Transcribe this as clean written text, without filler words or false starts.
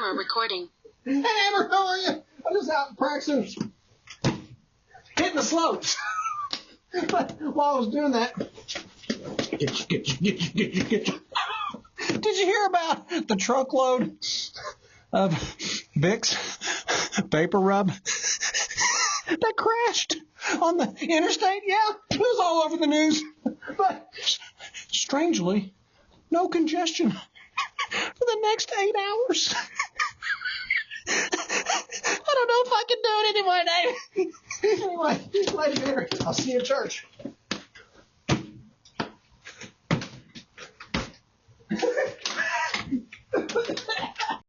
Hammer recording. Hey, Hammer, how are you? I'm just out practicing hitting the slopes. But while I was doing that, get you. Did you hear about the truckload of Vicks vapor rub that crashed on the interstate? Yeah, it was all over the news. But strangely, no congestion for the next 8 hours. I don't know if I can do it anymore, Dave. Anyway, later, I'll see you at church.